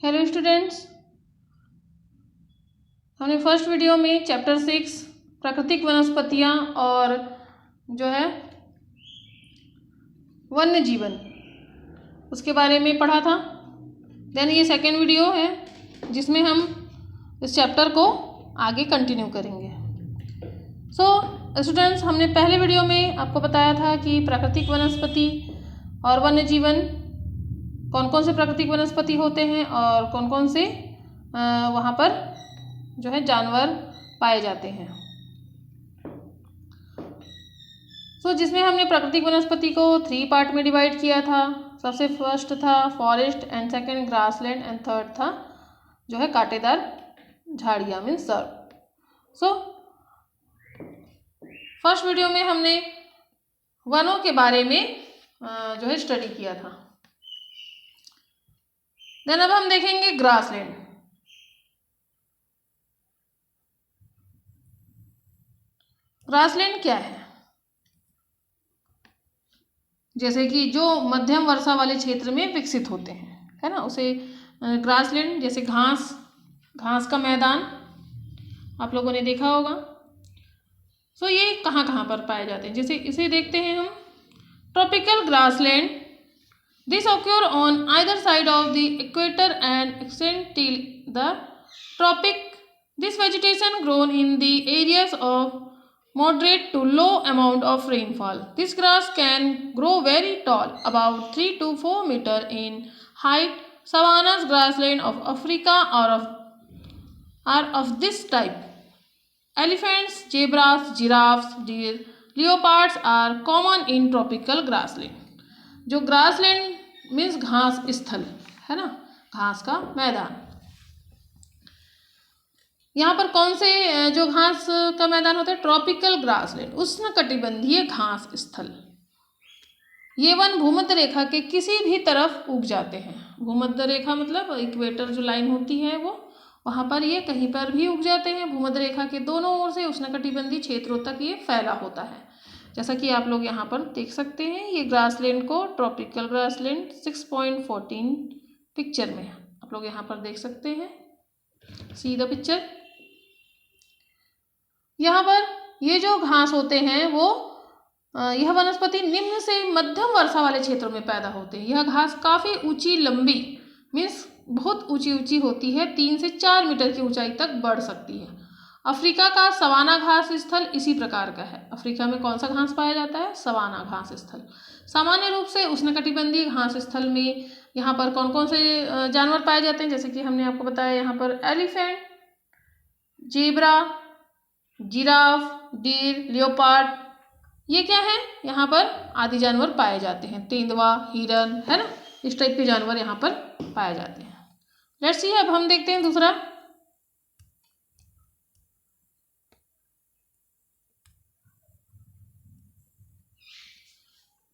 Hello students, हमने first video में chapter 6 प्राकृतिक वनस्पतियाँ और जो है वन्य जीवन उसके बारे में पढ़ा था। देन ये सेकेंड वीडियो है जिसमें हम इस चैप्टर को आगे कंटिन्यू करेंगे। सो स्टूडेंट्स, हमने पहले वीडियो में आपको बताया था कि प्राकृतिक वनस्पति और वन्य जीवन कौन कौन से प्राकृतिक वनस्पति होते हैं और कौन कौन से वहाँ पर जो है जानवर पाए जाते हैं। सो जिसमें हमने प्राकृतिक वनस्पति को 3 पार्ट में डिवाइड किया था। सबसे फर्स्ट था forest and second grassland and third था जो है कांटेदार झाड़ियाँ मीन्स सर्प। सो फर्स्ट वीडियो में हमने वनों के बारे में जो है स्टडी किया था। देन अब हम देखेंगे ग्रासलैंड। ग्रासलैंड क्या है? जैसे कि जो मध्यम वर्षा वाले क्षेत्र में विकसित होते हैं, है ना, उसे ग्रासलैंड। जैसे घास का मैदान आप लोगों ने देखा होगा। सो ये कहाँ कहाँ पर पाए जाते हैं, जैसे इसे देखते हैं हम। Tropical grassland, this occur on either side of the equator and extend till the tropic. This vegetation grown in the areas of moderate to low amount of rainfall. This grass can grow very tall, about 3 to 4 meter in height. Savannas grassland of Africa are of this type. Elephants, zebras, giraffes, deer, leopards are common in tropical grassland. जो grassland means घास स्थल है ना, घास का मैदान। यहाँ पर कौन से जो घास का मैदान होता है? ट्रॉपिकल ग्रासलैंड, उष्णकटिबंधीय घास स्थल। ये वन भूमध्य रेखा के किसी भी तरफ उग जाते हैं। भूमध्य रेखा मतलब इक्वेटर जो लाइन होती है वो, वहाँ पर ये कहीं पर भी उग जाते हैं। भूमध्य रेखा के दोनों ओर से उष्णकटिबंधीय क्षेत्रों तक ये फैला होता है, जैसा कि आप लोग यहाँ पर देख सकते हैं। ये ग्रासलैंड को ट्रॉपिकल ग्रासलैंड 6.14 पिक्चर में आप लोग यहाँ पर देख सकते हैं। See the picture. यहाँ पर ये जो घास होते हैं वो यह वनस्पति निम्न से मध्यम वर्षा वाले क्षेत्रों में पैदा होते हैं। यह घास काफ़ी ऊंची लंबी मीन्स बहुत ऊंची ऊंची होती है, 3 से 4 मीटर की ऊंचाई तक बढ़ सकती है। अफ्रीका का सवाना घास स्थल इसी प्रकार का है। अफ्रीका में कौन सा घास पाया जाता है? सवाना घास स्थल। सामान्य रूप से उष्णकटिबंधीय घास स्थल में यहाँ पर कौन कौन से जानवर पाए जाते हैं? जैसे कि हमने आपको बताया, यहाँ पर elephant, zebra, giraffe, deer, leopard, ये क्या है? यहाँ पर आदि जानवर पाए जाते हैं। तेंदुआ, हिरन, है ना, इस टाइप के जानवर यहाँ पर पाए जाते हैं। लेट्स सी, अब हम देखते हैं दूसरा।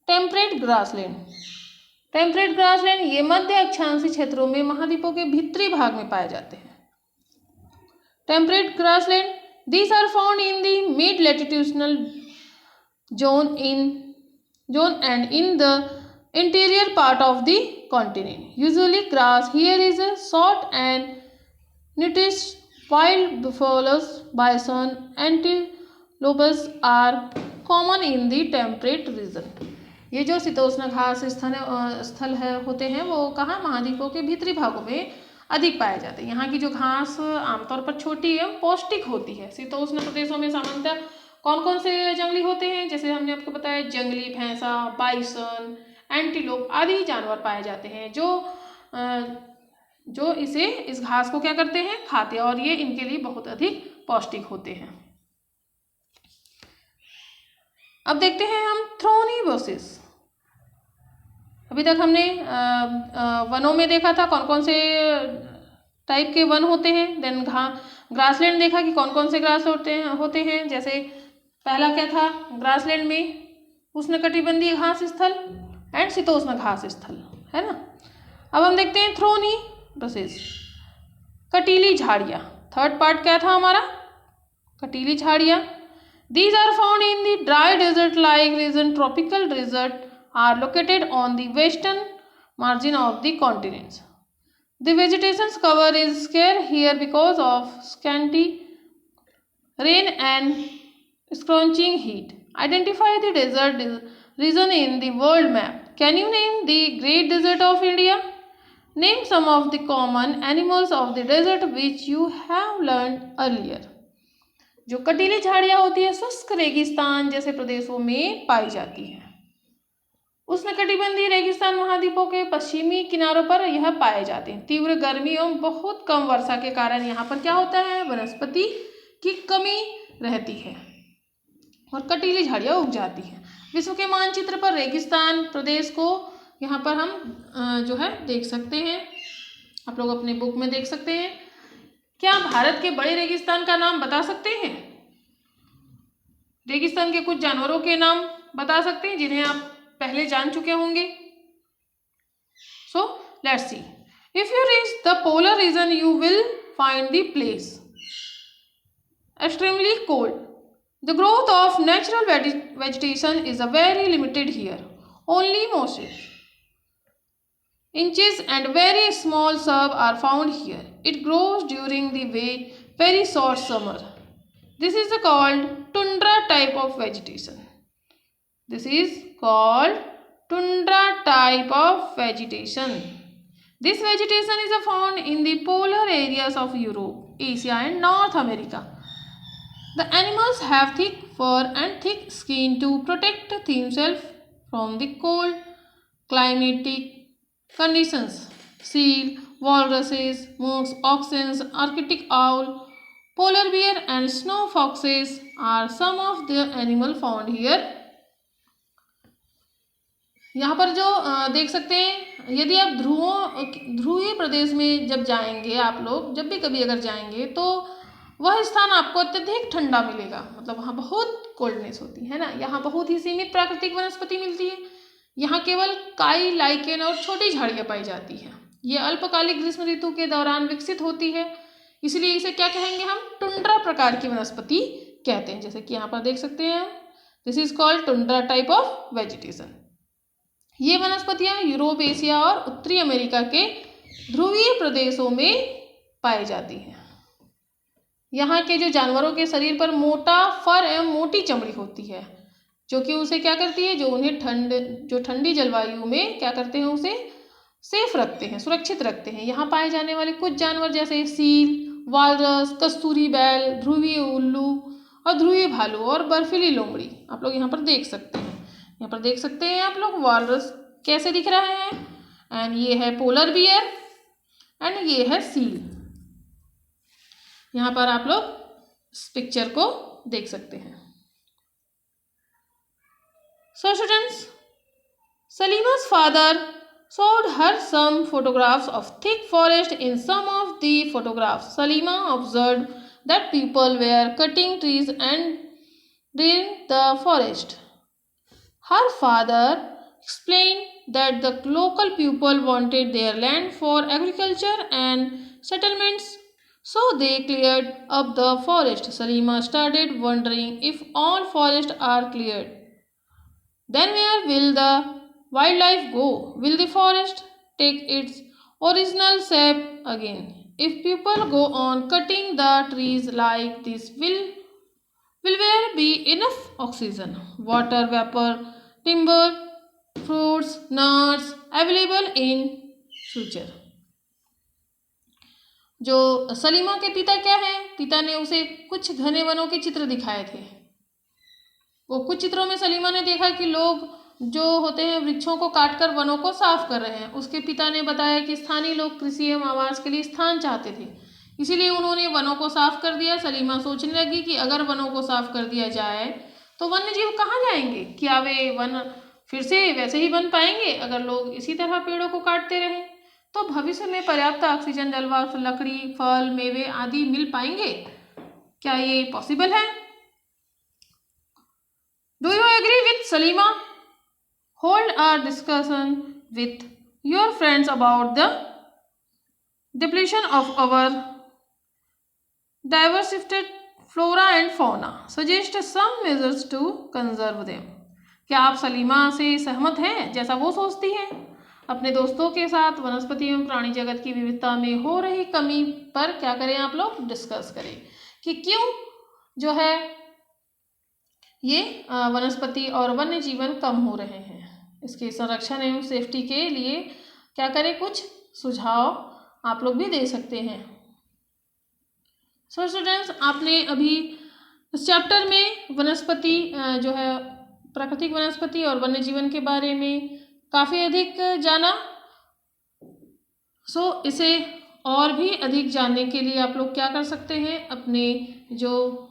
Temperate grassland. टेम्परेट ग्रासलैंड ये मध्य अक्षांशीय क्षेत्रों में महाद्वीपों के भीतरी भाग में पाए जाते हैं। Temperate grassland, these are found in the mid latitudinal zone and in the interior part of the continent. Usually grass here is a short and nudist. Wild buffaloes, bison, antelopes are common in the temperate region. ये जो शीतोष्ण घास स्थल है होते हैं वो कहाँ? महाद्वीपों के भीतरी भागों में अधिक पाए जाते हैं। यहाँ की जो घास आमतौर पर छोटी एवं पौष्टिक होती है। शीतोष्ण प्रदेशों में सामान्यतः कौन कौन से जंगली होते हैं? जैसे हमने आपको बताया, जंगली भैंसा, बाइसन, एंटीलोप आदि जानवर पाए जाते हैं जो इस घास को क्या करते हैं? खाते हैं, और ये इनके लिए बहुत अधिक पौष्टिक होते हैं। अब देखते हैं हम थ्रोनी बसेस। अभी तक हमने वनों में देखा था कौन कौन से टाइप के वन होते हैं। देन ग्रासलैंड देखा कि कौन कौन से ग्रास होते हैं। जैसे पहला क्या था? ग्रासलैंड में उष्णकटिबंधीय घास स्थल एंड शीतोष्ण घास स्थल, है ना। अब हम देखते हैं थ्रोनी बसेस, कटीली झाड़ियाँ। थर्ड पार्ट क्या था हमारा? कटीली झाड़ियाँ। These are found in the dry desert-like region. Tropical desert are located on the western margin of the continents. The vegetation's cover is scarce here because of scanty rain and scorching heat. Identify the desert region in the world map. Can you name the Great Desert of India? Name some of the common animals of the desert which you have learned earlier. जो कटीली झाड़ियाँ होती है शुष्क रेगिस्तान जैसे प्रदेशों में पाई जाती है। उष्णकटिबंधीय रेगिस्तान महाद्वीपों के पश्चिमी किनारों पर यह पाए जाते हैं। तीव्र गर्मी एवं बहुत कम वर्षा के कारण यहाँ पर क्या होता है, वनस्पति की कमी रहती है और कटीली झाड़ियाँ उग जाती हैं। विश्व के मानचित्र पर रेगिस्तान प्रदेश को यहाँ पर हम जो है देख सकते हैं, आप लोग अपने बुक में देख सकते हैं। क्या भारत के बड़े रेगिस्तान का नाम बता सकते हैं? रेगिस्तान के कुछ जानवरों के नाम बता सकते हैं जिन्हें आप पहले जान चुके होंगे। So let's see. If you reach the polar region you will find the place extremely cold. The growth of natural vegetation is very limited here. Only mosses, inches and very small shrub are found here. It grows during the very short summer. This is called tundra type of vegetation. This is called tundra type of vegetation. This vegetation is found in the polar areas of Europe, Asia and North America. The animals have thick fur and thick skin to protect themselves from the cold climatic conditions. Seal, walruses, moose, oxen, Arctic owl, polar bear and snow foxes are some of the animal found here. यहाँ पर जो देख सकते हैं, यदि आप ध्रुवीय प्रदेश में जब जाएंगे, आप लोग जब भी कभी अगर जाएंगे तो वह स्थान आपको अत्यधिक ठंडा मिलेगा, मतलब वहाँ बहुत कोल्डनेस होती है ना। यहाँ बहुत ही सीमित प्राकृतिक वनस्पति मिलती है। यहाँ केवल काई, लाइकेन और छोटी झाड़ियाँ पाई जाती हैं। ये अल्पकालिक ग्रीष्म ऋतु के दौरान विकसित होती है, इसलिए इसे क्या कहेंगे हम, टुंड्रा प्रकार की वनस्पति कहते हैं। जैसे कि यहाँ पर देख सकते हैं, this is called tundra type of vegetation. ये वनस्पतियाँ यूरोप, एशिया और उत्तरी अमेरिका के ध्रुवीय प्रदेशों में पाई जाती हैं। यहाँ के जो जानवरों के शरीर पर मोटा फर एवं मोटी चमड़ी होती है, जो कि उसे क्या करती है, जो उन्हें ठंडी जलवायु में क्या करते हैं, उसे सेफ रखते हैं, सुरक्षित रखते हैं। यहाँ पाए जाने वाले कुछ जानवर जैसे सील, वालरस, कस्तूरी बैल, ध्रुवीय उल्लू और ध्रुवीय भालू और बर्फीली लोमड़ी आप लोग यहाँ पर देख सकते हैं। यहाँ पर देख सकते हैं आप लोग वालरस कैसे दिख रहा है, एंड ये है पोलर बियर एंड ये है सील। यहाँ पर आप लोग इस पिक्चर को देख सकते हैं। So students, Salima's father showed her some photographs of thick forest. In some of the photographs, Salima observed that people were cutting trees and clearing the forest. Her father explained that the local people wanted their land for agriculture and settlements, so they cleared up the forest. Salima started wondering, if all forests are cleared, then where will the wildlife go? Will the forest take its original shape again? If people go on cutting the trees like this, will there be enough oxygen, water vapor, timber, fruits, nuts available in future? जो सलीमा के पिता क्या है, पिता ने उसे कुछ घने वनों के चित्र दिखाए थे। वो कुछ चित्रों में सलीमा ने देखा कि लोग जो होते हैं वृक्षों को काटकर वनों को साफ कर रहे हैं। उसके पिता ने बताया कि स्थानीय लोग कृषि एवं आवास के लिए स्थान चाहते थे, इसीलिए उन्होंने वनों को साफ कर दिया। सलीमा सोचने लगी कि अगर वनों को साफ कर दिया जाए तो वन्य जीव कहाँ जाएंगे? क्या वे वन फिर से वैसे ही बन पाएंगे? अगर लोग इसी तरह पेड़ों को काटते रहें तो भविष्य में पर्याप्त ऑक्सीजन, जलवायु, लकड़ी, फल, मेवे आदि मिल पाएंगे? क्या ये पॉसिबल है? Do you agree with Salima? Hold a discussion with your friends about the depletion of our diversified flora and fauna. Suggest some measures to conserve them. क्या आप सलीमा से सहमत हैं जैसा वो सोचती हैं? अपने दोस्तों के साथ वनस्पति एवं प्राणी जगत की विविधता में हो रही कमी पर क्या करें आप लोग, डिस्कस करें कि क्यों जो है ये वनस्पति और वन्य जीवन कम हो रहे हैं। इसके संरक्षण एवं सेफ्टी के लिए क्या करें, कुछ सुझाव आप लोग भी दे सकते हैं। सो स्टूडेंट्स, आपने अभी इस चैप्टर में वनस्पति जो है प्राकृतिक वनस्पति और वन्य जीवन के बारे में काफ़ी अधिक जाना। सो इसे और भी अधिक जानने के लिए आप लोग क्या कर सकते हैं, अपने जो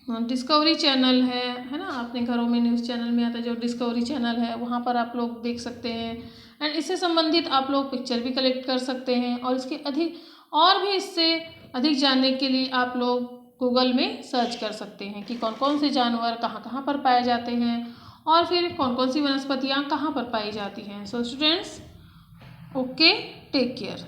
डिस्कवरी चैनल है ना, अपने घरों में न्यूज़ चैनल में आता है जो डिस्कवरी चैनल है, वहाँ पर आप लोग देख सकते हैं। एंड इससे संबंधित आप लोग पिक्चर भी कलेक्ट कर सकते हैं और इसके अधिक और भी इससे अधिक जानने के लिए आप लोग गूगल में सर्च कर सकते हैं कि कौन कौन से जानवर कहाँ कहाँ पर पाए जाते हैं और फिर कौन कौन सी वनस्पतियाँ कहाँ पर पाई जाती हैं। So students, okay, take care.